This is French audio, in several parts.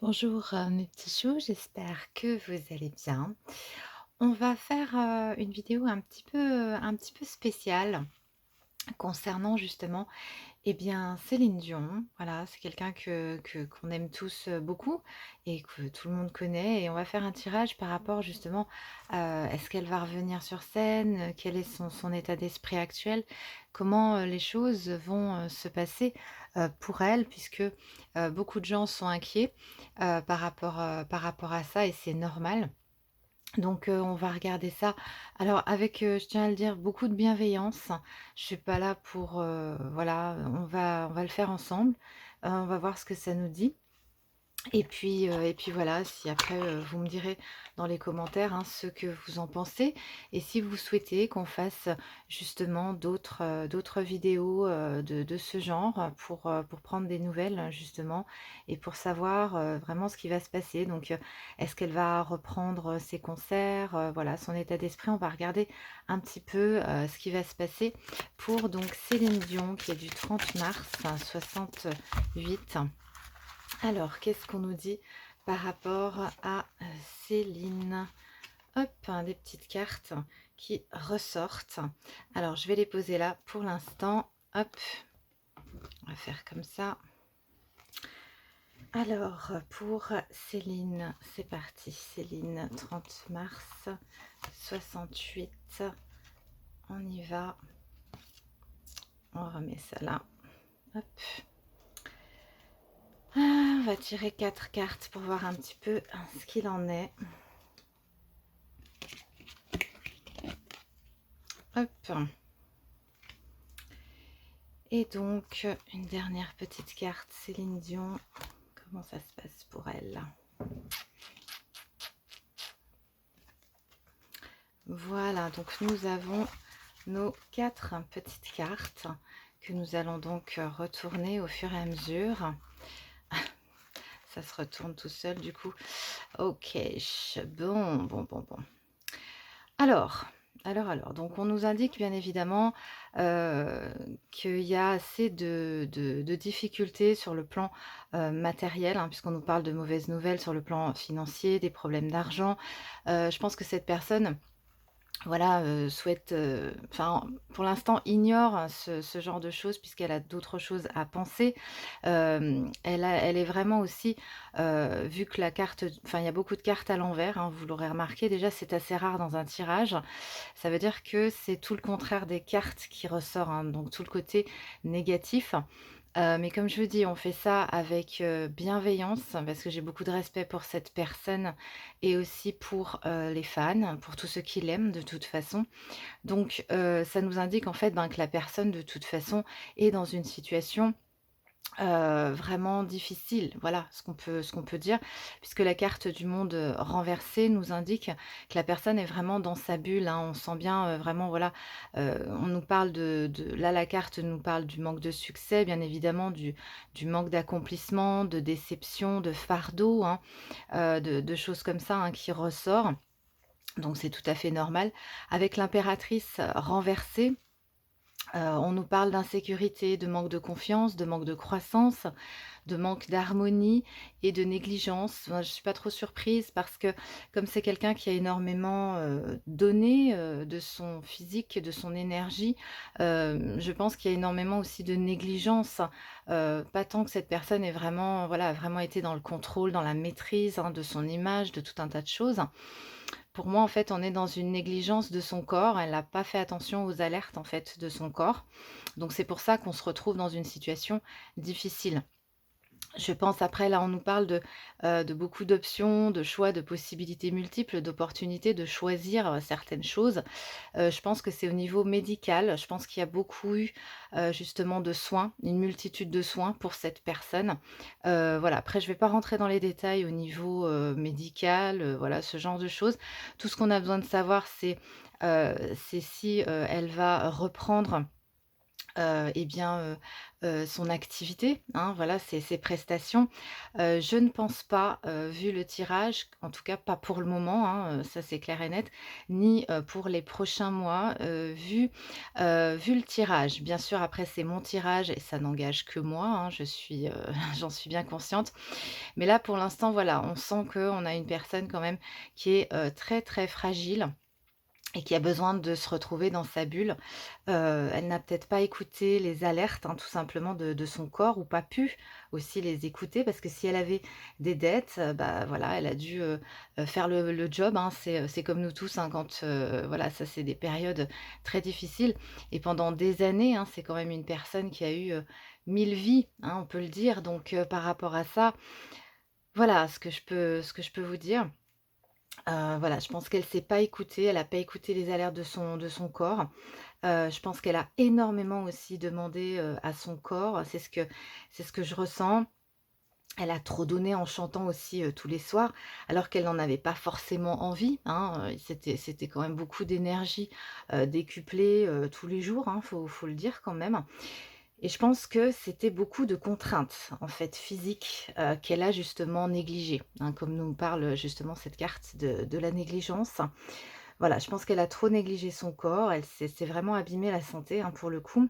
Bonjour, mes petits choux, j'espère que vous allez bien. On va faire, une vidéo un petit peu spéciale concernant justement, Céline Dion. Voilà, c'est quelqu'un qu'on aime tous, beaucoup et que tout le monde connaît et on va faire un tirage par rapport justement, est-ce qu'elle va revenir sur scène? Quel est son état d'esprit actuel? Comment, les choses vont, se passer, pour elle? Puisque, beaucoup de gens sont inquiets, par rapport à ça et c'est normal. Donc, on va regarder ça. Alors avec, je tiens à le dire, beaucoup de bienveillance. Je suis pas là pour, voilà, on va le faire ensemble. On va voir ce que ça nous dit. Et puis voilà, si après, vous me direz dans les commentaires, hein, ce que vous en pensez et si vous souhaitez qu'on fasse justement d'autres vidéos, de ce genre pour prendre des nouvelles justement et pour savoir, vraiment ce qui va se passer. Donc, est-ce qu'elle va reprendre, ses concerts? Voilà, son état d'esprit. On va regarder un petit peu, ce qui va se passer pour donc Céline Dion qui est du 30 mars 68. Alors, qu'est-ce qu'on nous dit par rapport à, Céline? Hop, hein, des petites cartes qui ressortent. Alors, je vais les poser là pour l'instant. Hop, on va faire comme ça. Alors, pour Céline, c'est parti. Céline, 30 mars 68. On y va. On remet ça là. Hop. Ah, on va tirer 4 cartes pour voir un petit peu ce qu'il en est. Hop. Et donc, une dernière petite carte, Céline Dion. Comment ça se passe pour elle? Voilà, donc nous avons nos 4 petites cartes que nous allons donc retourner au fur et à mesure. Ça se retourne tout seul du coup. Ok, bon. Alors, alors, donc on nous indique bien évidemment, heu, qu'il y a assez de difficultés sur le plan, matériel, hein, puisqu'on nous parle de mauvaises nouvelles sur le plan financier, des problèmes d'argent. Je pense que cette personne voilà, souhaite, enfin, pour l'instant, ignore ce genre de choses puisqu'elle a d'autres choses à penser. Elle est vraiment aussi, vu que la carte enfin, il y a beaucoup de cartes à l'envers, hein, vous l'aurez remarqué. Déjà, c'est assez rare dans un tirage. Ça veut dire que c'est tout le contraire des cartes qui ressort, hein, donc tout le côté négatif. Mais comme je vous dis, on fait ça avec, bienveillance parce que j'ai beaucoup de respect pour cette personne et aussi pour, les fans, pour tous ceux qui l'aiment de toute façon. Donc, ça nous indique en fait, ben, que la personne de toute façon est dans une situation vraiment difficile, voilà ce qu'on peut dire, puisque la carte du monde, renversé nous indique que la personne est vraiment dans sa bulle, hein. On sent bien, vraiment voilà, on nous parle de là la carte nous parle du manque de succès, bien évidemment, du manque d'accomplissement, de déception, de fardeau, hein, de choses comme ça, hein, qui ressort. Donc c'est tout à fait normal. Avec l'impératrice renversée, on nous parle d'insécurité, de manque de confiance, de manque de croissance, de manque d'harmonie et de négligence. Moi, je suis pas trop surprise parce que comme c'est quelqu'un qui a énormément, donné, de son physique, de son énergie, je pense qu'il y a énormément aussi de négligence. Pas tant que cette personne est vraiment, voilà, a vraiment été dans le contrôle, dans la maîtrise, hein, de son image, de tout un tas de choses. Pour moi, en fait, on est dans une négligence de son corps. Elle n'a pas fait attention aux alertes, en fait, de son corps. Donc c'est pour ça qu'on se retrouve dans une situation difficile. Je pense après là, on nous parle de beaucoup d'options, de choix, de possibilités multiples, d'opportunités de choisir, certaines choses. Je pense que c'est au niveau médical. Je pense qu'il y a beaucoup eu, justement de soins, une multitude de soins pour cette personne. Voilà, après je ne vais pas rentrer dans les détails au niveau, médical, voilà, ce genre de choses. Tout ce qu'on a besoin de savoir, c'est si, elle va reprendre et bien, son activité, hein, voilà, ses prestations. Je ne pense pas, vu le tirage, en tout cas pas pour le moment, hein, ça c'est clair et net, ni, pour les prochains mois, vu le tirage. Bien sûr, après c'est mon tirage et ça n'engage que moi, hein, je suis, j'en suis bien consciente. Mais là, pour l'instant, voilà, on sent qu'on a une personne quand même qui est, très, très fragile et qui a besoin de se retrouver dans sa bulle. Elle n'a peut-être pas écouté les alertes, hein, tout simplement de son corps ou pas pu aussi les écouter parce que si elle avait des dettes, bah, voilà, elle a dû, faire le job, hein. C'est comme nous tous, hein, quand, voilà, ça c'est des périodes très difficiles et pendant des années, hein, c'est quand même une personne qui a eu, 1000 vies, hein, on peut le dire donc par rapport à ça, voilà ce que je peux vous dire. Voilà, je pense qu'elle s'est pas écoutée, elle a pas écouté les alertes de son corps. Je pense qu'elle a énormément aussi demandé, à son corps. C'est ce que je ressens. Elle a trop donné en chantant aussi, tous les soirs, alors qu'elle n'en avait pas forcément envie, hein, c'était quand même beaucoup d'énergie, décuplée, tous les jours, hein, faut le dire quand même. Et je pense que c'était beaucoup de contraintes, en fait, physiques, qu'elle a justement négligées, hein, comme nous parle justement cette carte de la négligence. Voilà, je pense qu'elle a trop négligé son corps, elle s'est vraiment abîmée la santé, hein, pour le coup.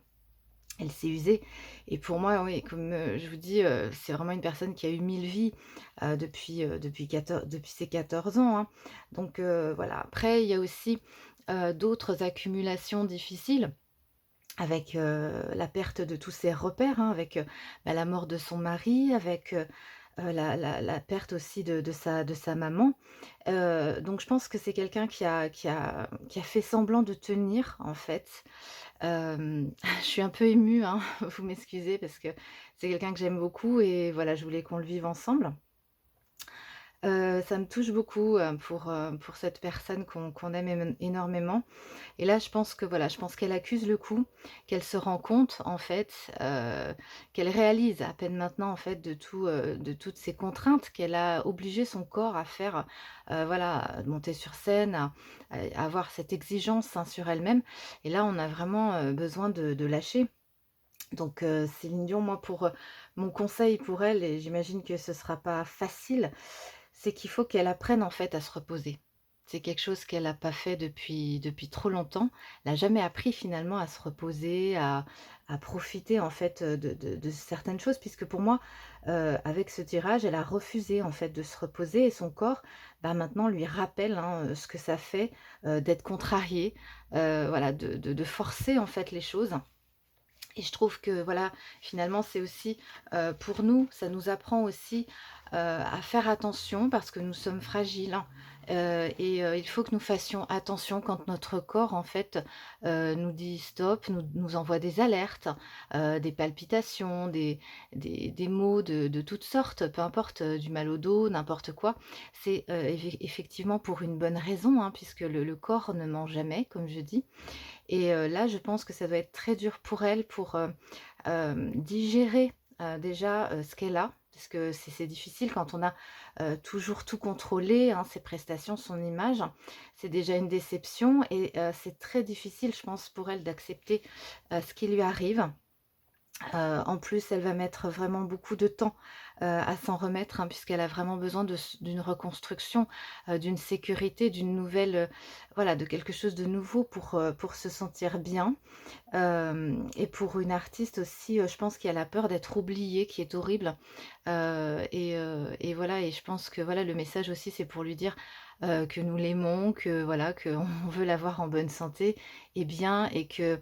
Elle s'est usée et pour moi, oui, comme, je vous dis, c'est vraiment une personne qui a eu 1000 vies, depuis ses 14 ans, hein. Donc voilà. Après, il y a aussi, d'autres accumulations difficiles avec, la perte de tous ses repères, hein, avec, bah, la mort de son mari, avec, la perte aussi de sa maman. Donc je pense que c'est quelqu'un qui a fait semblant de tenir, en fait. Je suis un peu émue, hein, vous m'excusez parce que c'est quelqu'un que j'aime beaucoup et voilà, je voulais qu'on le vive ensemble. Ça me touche beaucoup, pour cette personne qu'on aime énormément et là, je pense que voilà, je pense qu'elle accuse le coup, qu'elle se rend compte en fait, qu'elle réalise à peine maintenant en fait de toutes ces contraintes qu'elle a obligé son corps à faire, voilà, à monter sur scène, à avoir cette exigence, hein, sur elle-même et là, on a vraiment, besoin de lâcher. Donc Céline Dion, moi mon conseil pour elle et j'imagine que ce sera pas facile, c'est qu'il faut qu'elle apprenne en fait à se reposer. C'est quelque chose qu'elle a pas fait depuis trop longtemps. Elle a jamais appris finalement à se reposer, à profiter en fait, de certaines choses puisque pour moi, avec ce tirage, elle a refusé en fait de se reposer et son corps, bah, maintenant lui rappelle, hein, ce que ça fait, d'être contrarié, voilà, de forcer en fait les choses. Et je trouve que voilà, finalement, c'est aussi, pour nous, ça nous apprend aussi, à faire attention parce que nous sommes fragiles, hein, et il faut que nous fassions attention quand notre corps, en fait, nous dit stop, nous envoie des alertes, des palpitations, des maux de toutes sortes, peu importe, du mal au dos, n'importe quoi. C'est, effectivement pour une bonne raison, hein, puisque le corps ne ment jamais, comme je dis. Et là, je pense que ça doit être très dur pour elle pour, digérer, déjà, ce qu'elle a. Parce que c'est difficile quand on a, toujours tout contrôlé, hein, ses prestations, son image. C'est déjà une déception et c'est très difficile, je pense, pour elle d'accepter, ce qui lui arrive. En plus, elle va mettre vraiment beaucoup de temps, à s'en remettre, hein, puisqu'elle a vraiment besoin d'une reconstruction, d'une sécurité, d'une nouvelle, voilà, de quelque chose de nouveau pour se sentir bien. Et pour une artiste aussi, je pense qu'elle a peur d'être oubliée, qui est horrible. Et voilà et je pense que voilà, le message aussi, c'est pour lui dire, que nous l'aimons, que voilà, qu'on veut la voir en bonne santé et bien et que,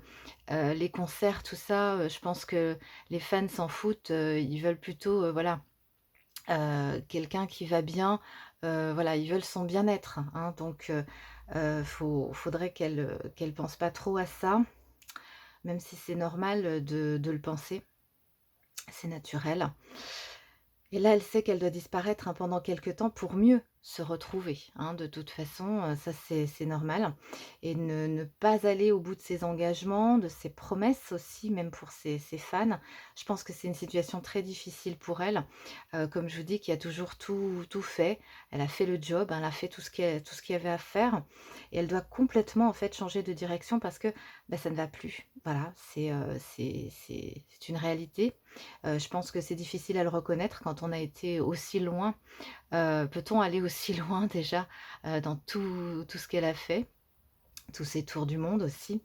les concerts, tout ça, je pense que les fans s'en foutent, ils veulent plutôt, voilà, quelqu'un qui va bien, voilà, ils veulent son bien-être, hein, donc faudrait qu'elle pense pas trop à ça, même si c'est normal, de le penser, c'est naturel. Et là, elle sait qu'elle doit disparaître, hein, pendant quelque temps pour mieux se retrouver, hein, de toute façon, ça c'est normal et ne pas aller au bout de ses engagements, de ses promesses aussi, même pour ses fans. Je pense que c'est une situation très difficile pour elle, comme je vous dis, qui a toujours tout fait. Elle a fait le job, hein, elle a fait tout ce qu'il y avait à faire et elle doit complètement, en fait, changer de direction parce que, bah, ça ne va plus. Voilà, c'est une réalité. Je pense que c'est difficile à le reconnaître quand on a été aussi loin. Peut-on aller aussi loin déjà, dans tout ce qu'elle a fait? Tous ces tours du monde aussi,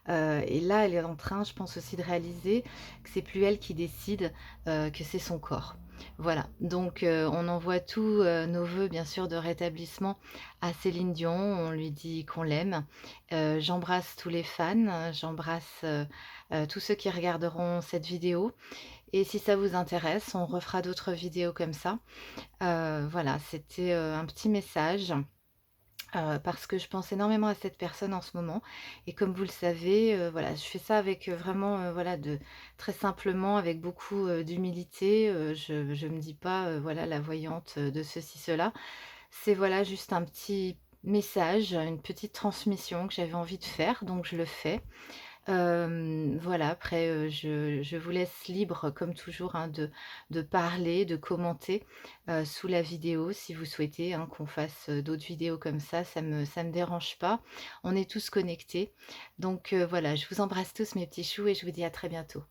et là, elle est en train, je pense aussi de réaliser que c'est plus elle qui décide, que c'est son corps. Voilà, donc on envoie tous, nos vœux bien sûr de rétablissement à Céline Dion. On lui dit qu'on l'aime. J'embrasse tous les fans, j'embrasse, tous ceux qui regarderont cette vidéo et si ça vous intéresse, on refera d'autres vidéos comme ça. Voilà, c'était, un petit message. Parce que je pense énormément à cette personne en ce moment et comme vous le savez, voilà, je fais ça avec, vraiment, voilà, de très simplement, avec beaucoup, d'humilité, je me dis pas, voilà, la voyante, de ceci, cela. C'est, voilà, juste un petit message, une petite transmission que j'avais envie de faire, donc je le fais. Voilà, après, je vous laisse libre comme toujours, hein, de parler, de commenter, sous la vidéo si vous souhaitez, hein, qu'on fasse, d'autres vidéos comme ça me dérange pas. On est tous connectés. Donc voilà, je vous embrasse tous mes petits choux et je vous dis à très bientôt.